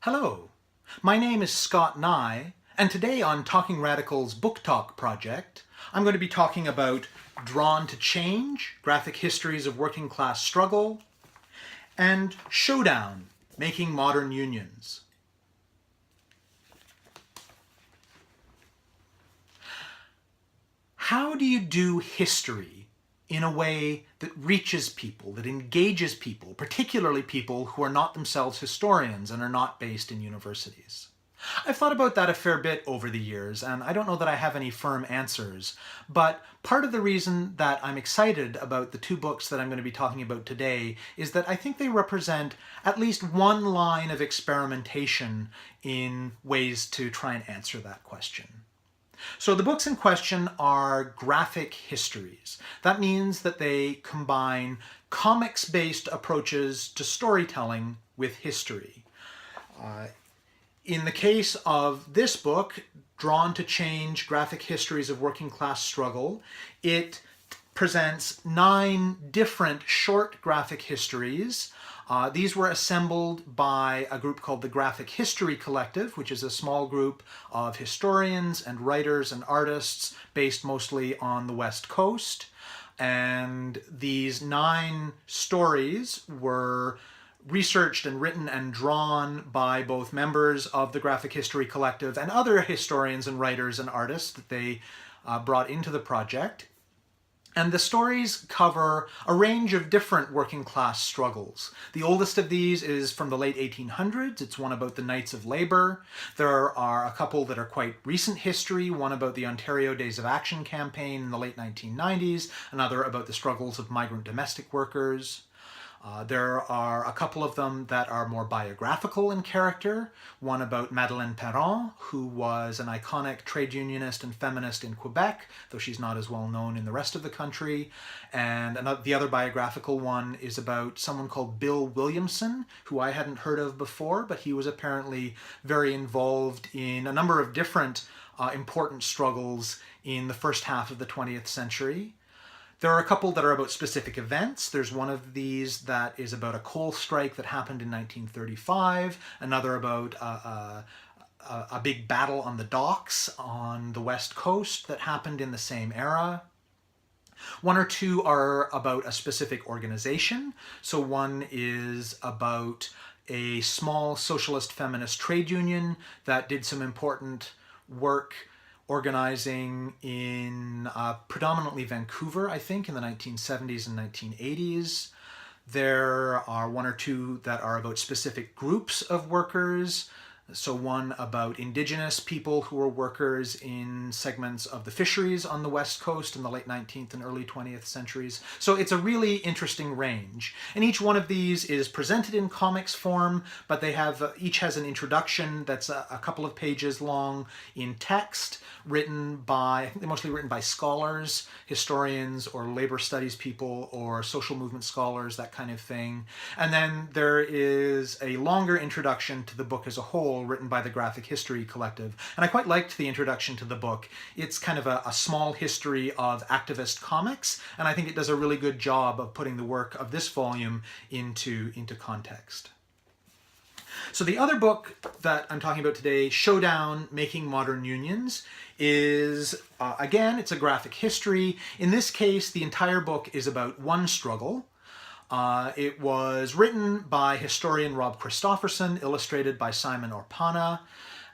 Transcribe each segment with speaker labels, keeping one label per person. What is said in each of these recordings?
Speaker 1: Hello, my name is Scott Neigh, and today on Talking Radical's Book Talk project, I'm going to be talking about Drawn to Change, Graphic Histories of Working Class Struggle, and Showdown, Making Modern Unions. How do you do history in a way that reaches people, that engages people, particularly people who are not themselves historians and are not based in universities? I've thought about that a fair bit over the years, and I don't know that I have any firm answers, but part of the reason that I'm excited about the two books that I'm going to be talking about today is that I think they represent at least one line of experimentation in ways to try and answer that question. So the books in question are graphic histories. That means that they combine comics-based approaches to storytelling with history. In the case of this book, Drawn to Change, Graphic Histories of Working Class Struggle, it presents 9 different short graphic histories. These were assembled by a group called the Graphic History Collective, which is a small group of historians and writers and artists based mostly on the West Coast. And these 9 stories were researched and written and drawn by both members of the Graphic History Collective and other historians and writers and artists that they brought into the project. And the stories cover a range of different working class struggles. The oldest of these is from the late 1800s. It's one about the Knights of Labour. There are a couple that are quite recent history, one about the Ontario Days of Action campaign in the late 1990s, another about the struggles of migrant domestic workers. There are a couple of them that are more biographical in character. One about Madeleine Perron, who was an iconic trade unionist and feminist in Quebec, though she's not as well known in the rest of the country. And the other biographical one is about someone called Bill Williamson, who I hadn't heard of before, but he was apparently very involved in a number of different important struggles in the first half of the 20th century. There are a couple that are about specific events. There's one of these that is about a coal strike that happened in 1935, another about a big battle on the docks on the West Coast that happened in the same era. 1 or 2 are about a specific organization. So one is about a small socialist feminist trade union that did some important work organizing in predominantly Vancouver, I think, in the 1970s and 1980s. There are 1 or 2 that are about specific groups of workers. So one about Indigenous people who were workers in segments of the fisheries on the West Coast in the late 19th and early 20th centuries. So it's a really interesting range. And each one of these is presented in comics form, but they have each has an introduction that's a couple of pages long in text, written by, I think they're mostly written by scholars, historians, or labor studies people, or social movement scholars, that kind of thing. And then there is a longer introduction to the book as a whole, written by the Graphic History Collective. And I quite liked the introduction to the book. It's kind of a small history of activist comics, and I think it does a really good job of putting the work of this volume into context. So the other book that I'm talking about today, Showdown, Making Modern Unions, is, again, it's a graphic history. In this case, the entire book is about one struggle. It was written by historian Rob Christofferson, illustrated by Simon Orpana,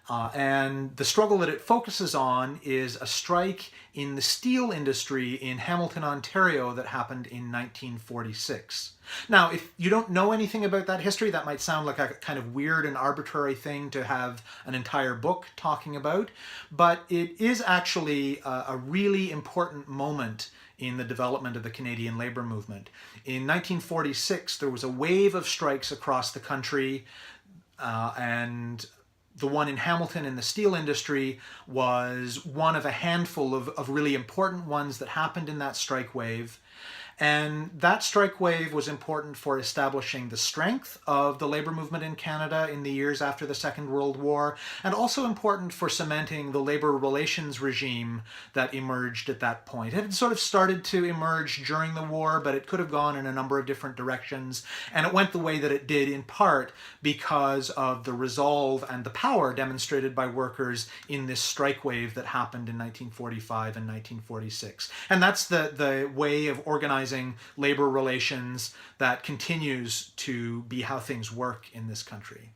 Speaker 1: and the struggle that it focuses on is a strike in the steel industry in Hamilton, Ontario that happened in 1946. Now, if you don't know anything about that history, that might sound like a kind of weird and arbitrary thing to have an entire book talking about, but it is actually a really important moment in the development of the Canadian labor movement. In 1946, there was a wave of strikes across the country, and the one in Hamilton in the steel industry was one of a handful of really important ones that happened in that strike wave. And that strike wave was important for establishing the strength of the labor movement in Canada in the years after the Second World War, and also important for cementing the labor relations regime that emerged at that point. It had sort of started to emerge during the war, but it could have gone in a number of different directions, and it went the way that it did in part because of the resolve and the power demonstrated by workers in this strike wave that happened in 1945 and 1946. And that's the way of organizing labor relations that continues to be how things work in this country.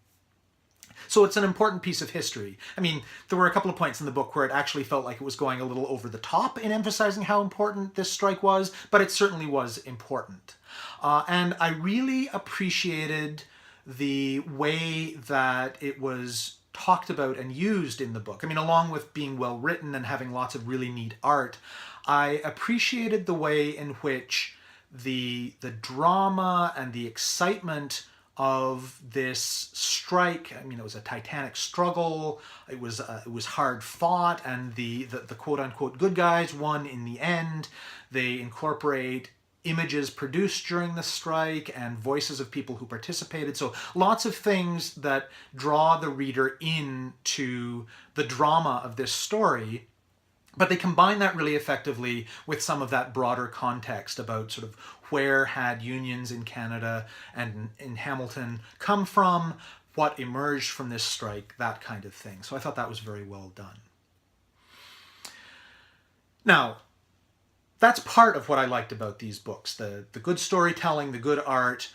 Speaker 1: So it's an important piece of history. I mean, there were a couple of points in the book where it actually felt like it was going a little over the top in emphasizing how important this strike was, but it certainly was important. And I really appreciated the way that it was talked about and used in the book. I mean, along with being well written and having lots of really neat art, I appreciated the way in which the drama and the excitement of this strike. I mean, it was a titanic struggle. It was hard fought, and the quote unquote good guys won in the end. They incorporate images produced during the strike and voices of people who participated. So lots of things that draw the reader into the drama of this story. But they combine that really effectively with some of that broader context about sort of where had unions in Canada and in Hamilton come from, what emerged from this strike, that kind of thing. So I thought that was very well done. Now, that's part of what I liked about these books, the good storytelling, the good art.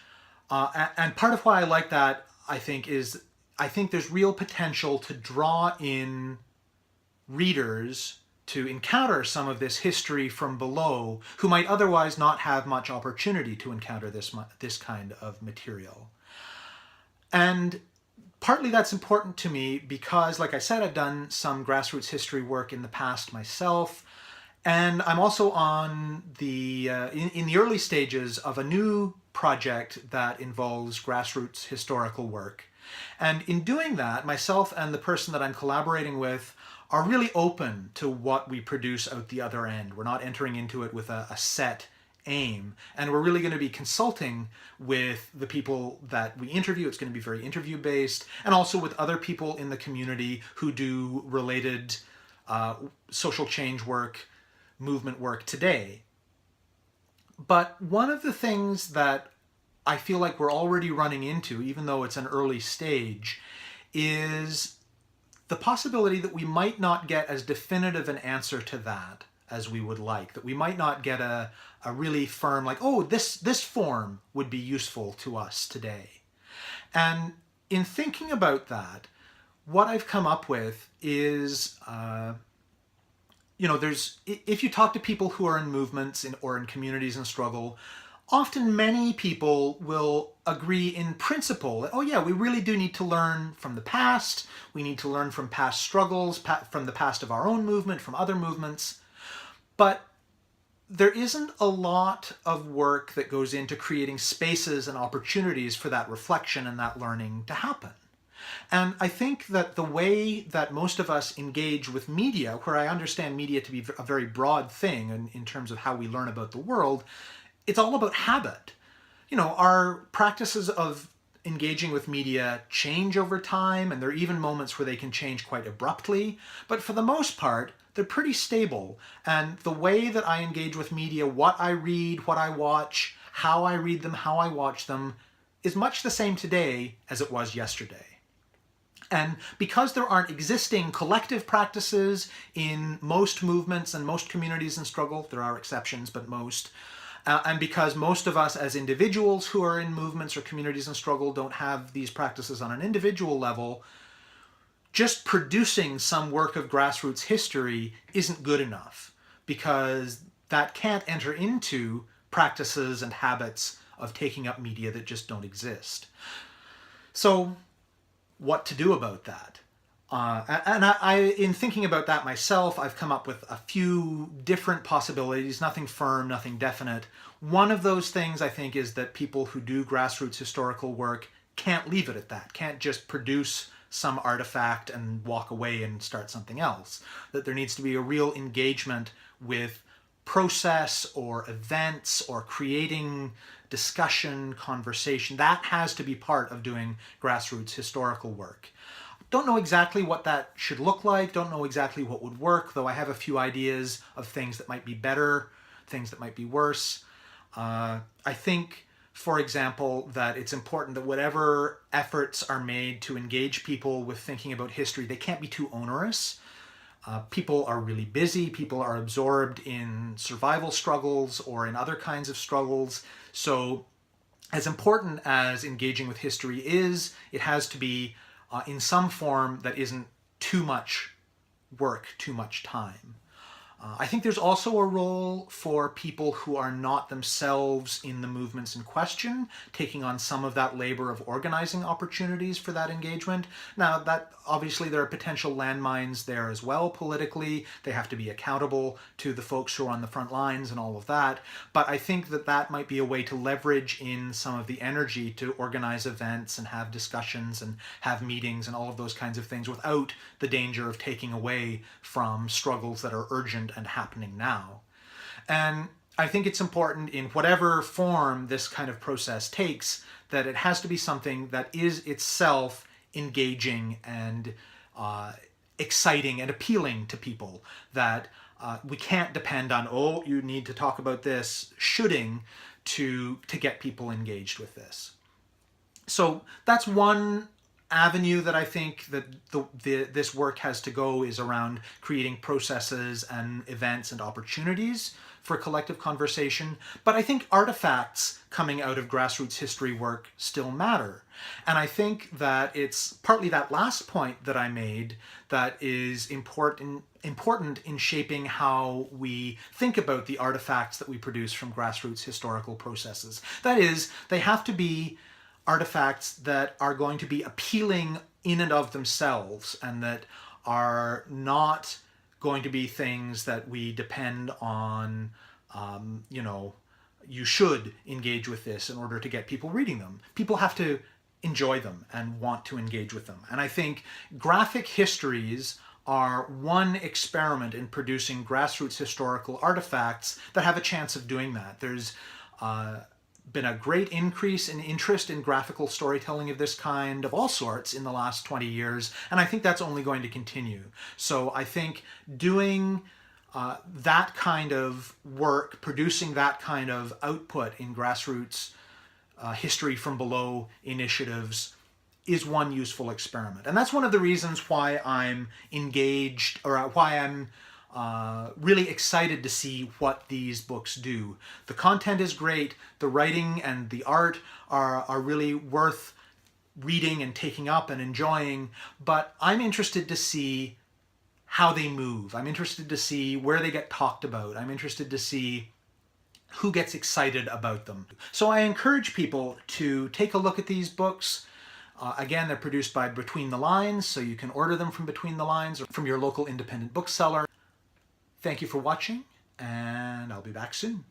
Speaker 1: And part of why I like that, I think there's real potential to draw in readers to encounter some of this history from below who might otherwise not have much opportunity to encounter this kind of material. And partly that's important to me because, like I said, I've done some grassroots history work in the past myself, and I'm also on in the early stages of a new project that involves grassroots historical work. And in doing that, myself and the person that I'm collaborating with are really open to what we produce out the other end. We're not entering into it with a set aim, and we're really going to be consulting with the people that we interview. It's going to be very interview based, and also with other people in the community who do related social change work, movement work today. But one of the things that I feel like we're already running into, even though it's an early stage, is the possibility that we might not get as definitive an answer to that as we would like, that we might not get a really firm, like, oh, this form would be useful to us today. And in thinking about that, what I've come up with is, if you talk to people who are in movements or in communities in struggle, often many people will agree in principle that, oh yeah, we really do need to learn from the past. We need to learn from past struggles, from the past of our own movement, from other movements. But there isn't a lot of work that goes into creating spaces and opportunities for that reflection and that learning to happen. And I think that the way that most of us engage with media, where I understand media to be a very broad thing in terms of how we learn about the world, it's all about habit. Our practices of engaging with media change over time, and there are even moments where they can change quite abruptly. But for the most part, they're pretty stable. And the way that I engage with media, what I read, what I watch, how I read them, how I watch them, is much the same today as it was yesterday. And because there aren't existing collective practices in most movements and most communities in struggle, there are exceptions, but most, and because most of us as individuals who are in movements or communities in struggle don't have these practices on an individual level, just producing some work of grassroots history isn't good enough, because that can't enter into practices and habits of taking up media that just don't exist. So what to do about that? In thinking about that myself, I've come up with a few different possibilities, nothing firm, nothing definite. One of those things, I think, is that people who do grassroots historical work can't leave it at that, can't just produce some artifact and walk away and start something else. That there needs to be a real engagement with process or events or creating discussion, conversation. That has to be part of doing grassroots historical work. Don't know exactly what that should look like, don't know exactly what would work, though I have a few ideas of things that might be better, things that might be worse. I think, for example, that it's important that whatever efforts are made to engage people with thinking about history, they can't be too onerous. People are really busy, people are absorbed in survival struggles or in other kinds of struggles. So as important as engaging with history is, it has to be in some form that isn't too much work, too much time. I think there's also a role for people who are not themselves in the movements in question, taking on some of that labor of organizing opportunities for that engagement. Now, that obviously there are potential landmines there as well politically. They have to be accountable to the folks who are on the front lines and all of that. But I think that that might be a way to leverage in some of the energy to organize events and have discussions and have meetings and all of those kinds of things without the danger of taking away from struggles that are urgent and happening now. And I think it's important in whatever form this kind of process takes that it has to be something that is itself engaging and exciting and appealing to people, that we can't depend on, oh, you need to talk about this, shoulding, to get people engaged with this. So that's one avenue that I think that this work has to go, is around creating processes and events and opportunities for collective conversation. But I think artifacts coming out of grassroots history work still matter. And I think that it's partly that last point that I made that is important in shaping how we think about the artifacts that we produce from grassroots historical processes. That is, they have to be artifacts that are going to be appealing in and of themselves, and that are not going to be things that we depend on, you should engage with this in order to get people reading them. People have to enjoy them and want to engage with them. And I think graphic histories are one experiment in producing grassroots historical artifacts that have a chance of doing that. There's been a great increase in interest in graphical storytelling of this kind, of all sorts, in the last 20 years, and I think that's only going to continue. So I think doing that kind of work, producing that kind of output in grassroots history from below initiatives is one useful experiment. And that's one of the reasons why I'm engaged, or why I'm really excited to see what these books do. The content is great, the writing and the art are really worth reading and taking up and enjoying, but I'm interested to see how they move. I'm interested to see where they get talked about. I'm interested to see who gets excited about them. So I encourage people to take a look at these books. Again, they're produced by Between the Lines, so you can order them from Between the Lines or from your local independent bookseller. Thank you for watching, and I'll be back soon.